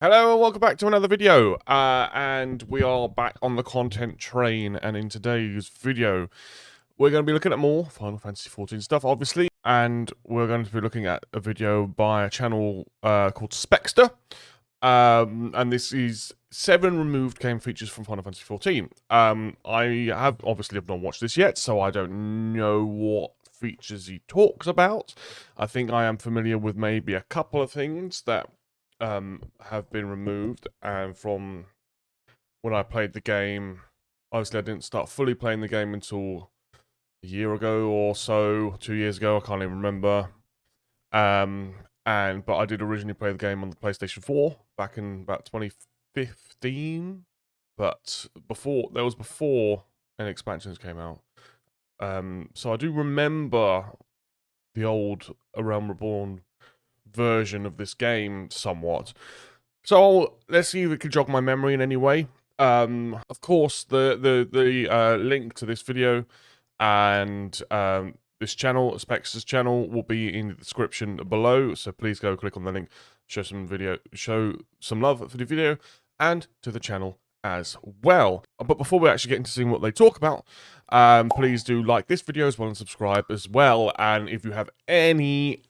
Hello and welcome back to another video, and we are back on the content train, and in today's video we're going to be looking at more Final Fantasy XIV stuff, obviously, and we're going to be looking at a video by a channel called Spexter, and this is 7 removed game features from Final Fantasy XIV. I have not watched this yet, so I don't know what features he talks about. I think I am familiar with maybe a couple of things that have been removed, and from when I played the game, obviously I didn't start fully playing the game until a year ago or so, 2 years ago, I can't even remember. But I did originally play the game on the PlayStation 4 back in about 2015, but before any expansions came out. So I do remember the old A Realm Reborn version of this game somewhat. So let's see if it can jog my memory in any way. Of course, the link to this video and this channel, Spexter's channel, will be in the description below. So please go click on the link, show some love for the video and to the channel as well. But before we actually get into seeing what they talk about, please do like this video as well and subscribe as well. And if you have any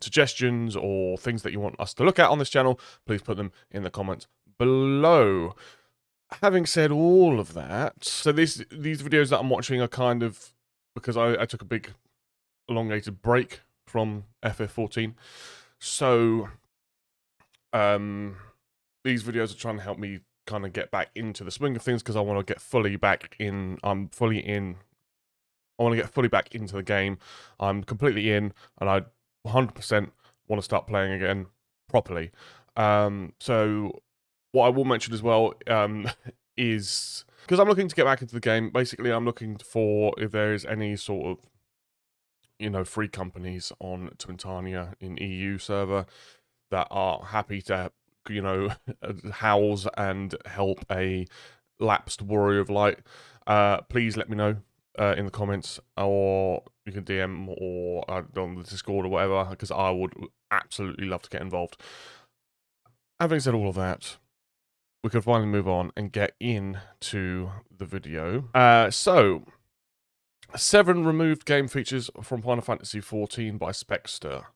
suggestions or things that you want us to look at on this channel, please put them in the comments below. Having said all of that, so these videos that I'm watching are kind of because I took a big elongated break from FF14, so these videos are trying to help me kind of get back into the swing of things, because I want to get fully back in. I want to get fully back into the game. I'm completely in, and I 100% want to start playing again properly. So what I will mention as well is, because I'm looking to get back into the game, basically I'm looking for if there is any sort of, free companies on Twintania in EU server that are happy to, house and help a lapsed Warrior of Light. Please let me know in the comments, or you can DM or on the Discord or whatever, because I would absolutely love to get involved. Having said all of that, we can finally move on and get into the video. So, 7 removed game features from Final Fantasy XIV by Spexter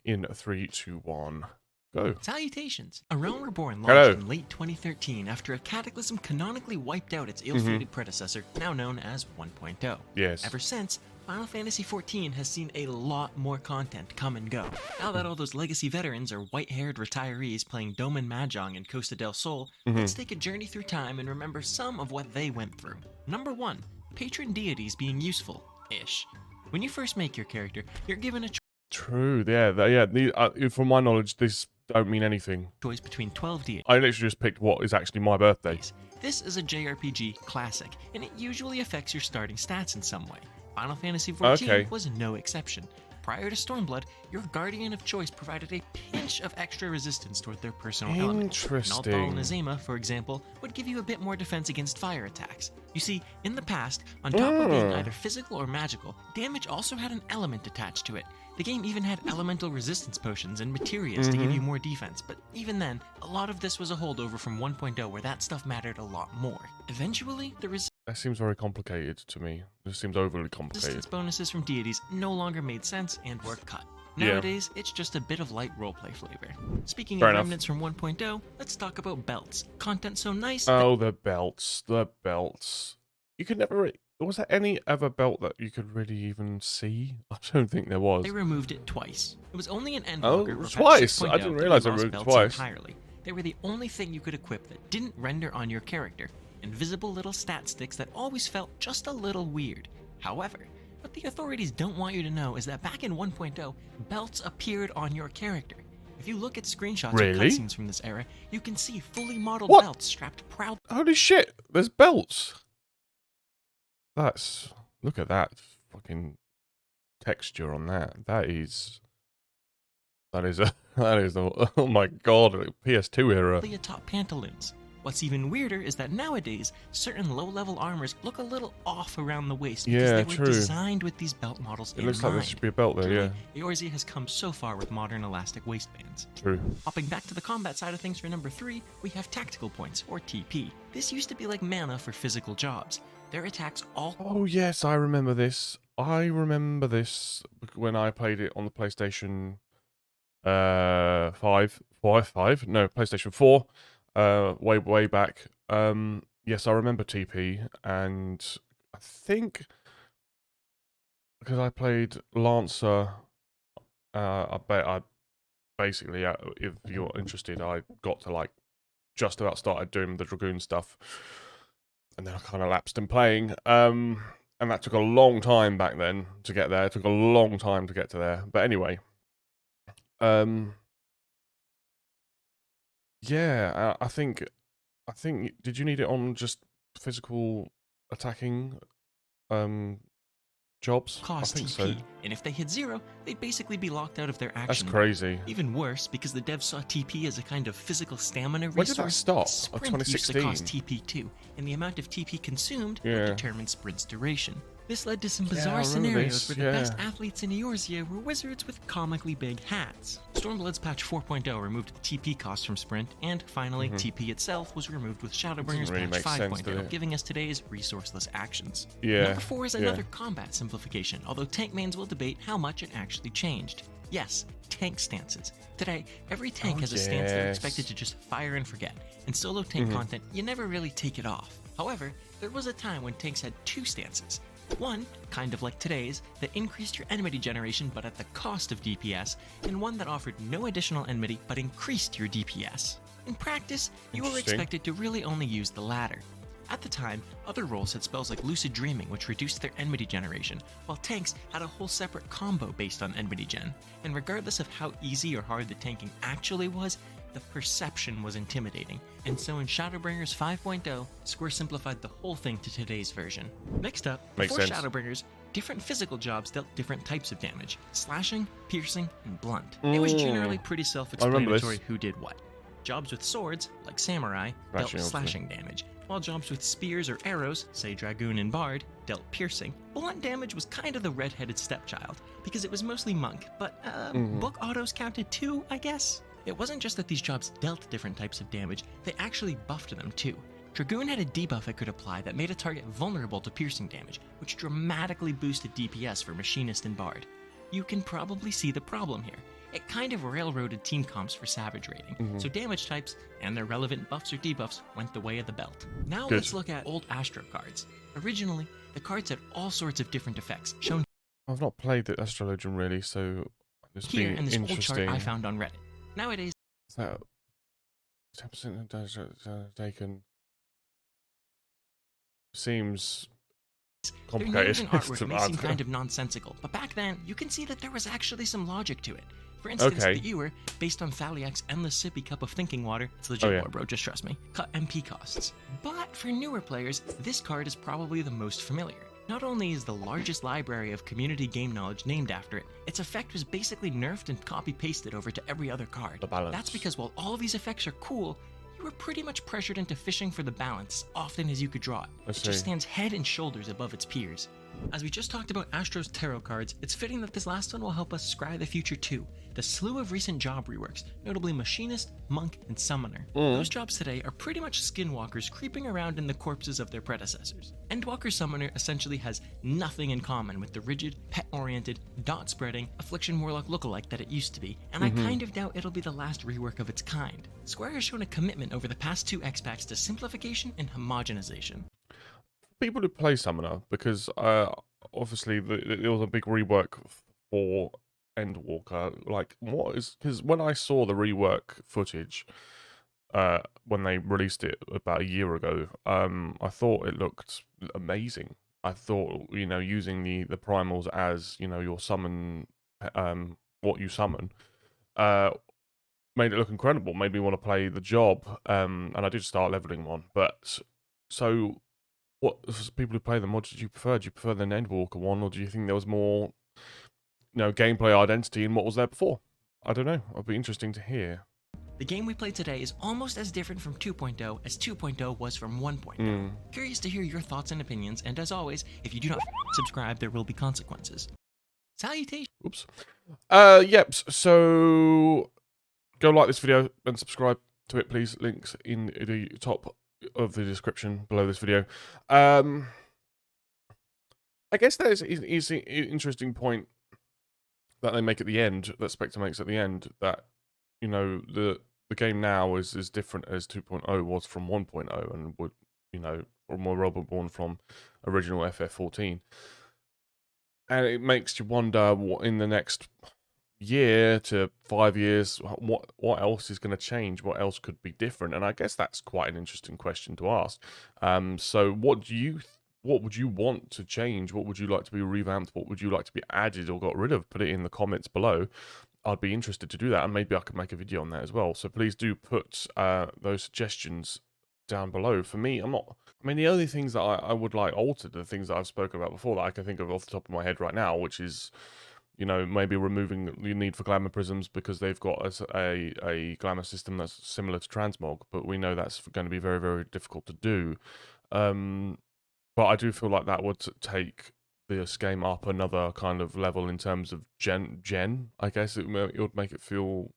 in 3, 2, 1. Go. Salutations! A Realm Reborn launched in late 2013 after a cataclysm canonically wiped out its ill-fated predecessor, now known as 1.0. Yes. Ever since, Final Fantasy XIV has seen a lot more content come and go. Now that all those legacy veterans are white-haired retirees playing Doman Mahjong in Costa del Sol, let's take a journey through time and remember some of what they went through. Number 1. Patron deities being useful-ish. When you first make your character, you're given a True, yeah. From my knowledge, this don't mean anything. Choice between 12 deities. I literally just picked what is actually my birthday. This is a JRPG classic, and it usually affects your starting stats in some way. Final Fantasy XIV was no exception. Prior to Stormblood, your Guardian of Choice provided a pinch of extra resistance toward their personal element. Interesting. Naldal Nazema, for example, would give you a bit more defense against fire attacks. You see, in the past, on top of being either physical or magical, damage also had an element attached to it. The game even had elemental resistance potions and materias to give you more defense, but even then, a lot of this was a holdover from 1.0 where that stuff mattered a lot more. Eventually, the That seems very complicated to me. It seems overly complicated. resistance bonuses from deities no longer made sense and were cut. Nowadays, it's just a bit of light roleplay flavor. Speaking of remnants from 1.0, let's talk about belts. Content so nice. Oh, the belts. The belts. You could never... Was there any other belt that you could really even see? I don't think there was. They removed it twice. It was only an end Oh, blocker. twice? I didn't realize they lost removed it belts twice. Entirely. They were the only thing you could equip that didn't render on your character. Invisible little stat sticks that always felt just a little weird. However, what the authorities don't want you to know is that back in 1.0, belts appeared on your character. If you look at screenshots or cutscenes from this era, you can see fully modeled belts strapped proudly. Holy shit, there's belts. Look at that fucking texture on that. That is oh my god, PS2 era. Atop pantaloons. What's even weirder is that nowadays, certain low-level armors look a little off around the waist because Yeah, they were true. designed with these belt models It in looks mind. like there should be a belt there, yeah. Eorzea has come so far with modern elastic waistbands. True. Hopping back to the combat side of things for number 3, we have tactical points, or TP. This used to be like mana for physical jobs. Their attacks all... Oh, yes, I remember this. I remember this when I played it on the PlayStation 5. No, PlayStation 4. Way back. Yes, I remember TP, and I think because I played Lancer, I basically, if you're interested, I got to like just about started doing the Dragoon stuff, and then I kind of lapsed in playing. And that took a long time back then to get there. It took a long time to get to there. But anyway, yeah, I think, did you need it on just physical attacking, jobs? cost I think TP, so. and if they hit 0, they'd basically be locked out of their That's action. crazy. Even worse, because the devs saw TP as a kind of physical stamina When did that resource, stop? sprint used to 2016? cost TP too, and the amount of TP consumed would Yeah. determine sprint's duration. This led to some Yeah, I bizarre remember scenarios this, where the best yeah. athletes in Eorzea were wizards with comically big hats. Stormblood's patch 4.0 removed the TP cost from sprint, and finally, TP itself was removed with Shadowbringers really patch make sense, 5.0, did it? giving us today's resourceless actions. Yeah, Number 4 is yeah. another combat simplification, although tank mains will debate how much it actually changed. Yes, tank stances. Today, every tank has a stance that are yes. expected to just fire and forget. In solo tank content, you never really take it off. However, there was a time when tanks had 2 stances. One, kind of like today's, that increased your enmity generation but at the cost of DPS, and one that offered no additional enmity but increased your DPS. In practice, you were Interesting. expected to really only use the latter. At the time, other roles had spells like Lucid Dreaming, which reduced their enmity generation, while tanks had a whole separate combo based on enmity gen. And regardless of how easy or hard the tanking actually was, the perception was intimidating. And so in Shadowbringers 5.0, Square simplified the whole thing to today's version. Next up, Makes before sense. Shadowbringers, different physical jobs dealt different types of damage: slashing, piercing, and blunt. It was generally pretty self-explanatory who did what. Jobs with swords, like Samurai, dealt with slashing damage, while jobs with spears or arrows, say Dragoon and Bard, dealt piercing. Blunt damage was kind of the red-headed stepchild, because it was mostly monk, but book autos counted too, I guess? It wasn't just that these jobs dealt different types of damage, they actually buffed them too. Dragoon had a debuff it could apply that made a target vulnerable to piercing damage, which dramatically boosted DPS for Machinist and Bard. You can probably see the problem here. It kind of railroaded team comps for Savage rating, so damage types and their relevant buffs or debuffs went the way of the belt. Now Good. let's look at old Astro cards. Originally, the cards had all sorts of different effects, shown I've not played the Astrologian really, so this here be in this old chart interesting. I found on Reddit. Nowadays, Is that 10% of damage taken? Seems their names complicated. and artwork may seem kind of nonsensical, but back then, you can see that there was actually some logic to it. For instance, Okay. the Ewer, based on Thaliak's endless sippy cup of thinking water, it's legit Oh, yeah. lore, bro, just trust me, cut MP costs. But for newer players, this card is probably the most familiar. Not only is the largest library of community game knowledge named after it, its effect was basically nerfed and copy-pasted over to every other card. The balance. That's because while all of these effects are cool, you were pretty much pressured into fishing for the balance as often as you could draw it. I It see. just stands head and shoulders above its peers. As we just talked about Astro's tarot cards, it's fitting that this last one will help us scry the future too. The slew of recent job reworks, notably Machinist, Monk, and Summoner. Those jobs today are pretty much skinwalkers creeping around in the corpses of their predecessors. Endwalker Summoner essentially has nothing in common with the rigid, pet-oriented, dot-spreading, Affliction Warlock lookalike that it used to be, and I kind of doubt it'll be the last rework of its kind. Square has shown a commitment over the past 2 X-Packs to simplification and homogenization. People who play Summoner, because obviously there was a big rework for Endwalker. Like, what is... Because when I saw the rework footage, when they released it about a year ago, I thought it looked amazing. I thought, you know, using the primals as, you know, your summon, what you summon, made it look incredible. Made me want to play the job, and I did start leveling one. But so, what people who play them? What did you prefer? Do you prefer the Endwalker one, or do you think there was more, you know, gameplay identity in what was there before? I don't know. It'll be interesting to hear. The game we play today is almost as different from 2.0 as 2.0 was from 1.0. Curious to hear your thoughts and opinions, and as always, if you do not subscribe, there will be consequences. Salutations! Oops. Yep, so go like this video and subscribe to it, please. Links in the top of the description below this video. I guess that is an interesting point that they make at the end, that Spectre makes at the end, that, you know, the game now is as different as 2.0 was from 1.0 and would, you know, or more Robot-born from original FF14. And it makes you wonder what in the next year to 5 years, what else is going to change? What else could be different? And I guess that's quite an interesting question to ask. So what would you want to change? What would you like to be revamped? What would you like to be added or got rid of? Put it in the comments below. I'd be interested to do that, and maybe I could make a video on that as well. So please do put those suggestions down below. For me, the only things that I would like altered are the things that I've spoken about before that I can think of off the top of my head right now, which is, you know, maybe removing the need for glamour prisms because they've got a glamour system that's similar to transmog, but we know that's going to be very, very difficult to do. But I do feel like that would take this game up another kind of level in terms of gen. I guess it would make it feel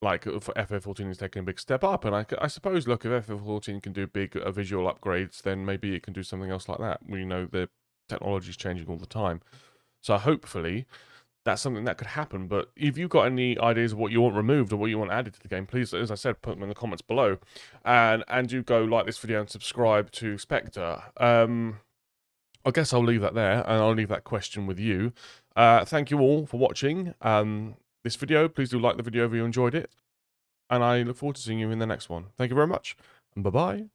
like for FF14 is taking a big step up, and I suppose, look, if FF14 can do big visual upgrades, then maybe it can do something else like that. We know the technology is changing all the time, so hopefully that's something that could happen. But if you've got any ideas of what you want removed or what you want added to the game, please, as I said, put them in the comments below, and do go like this video and subscribe to Spectre. I guess I'll leave that there, and I'll leave that question with you. Thank you all for watching this video. Please do like the video if you enjoyed it, and I look forward to seeing you in the next one. Thank you very much, and bye-bye.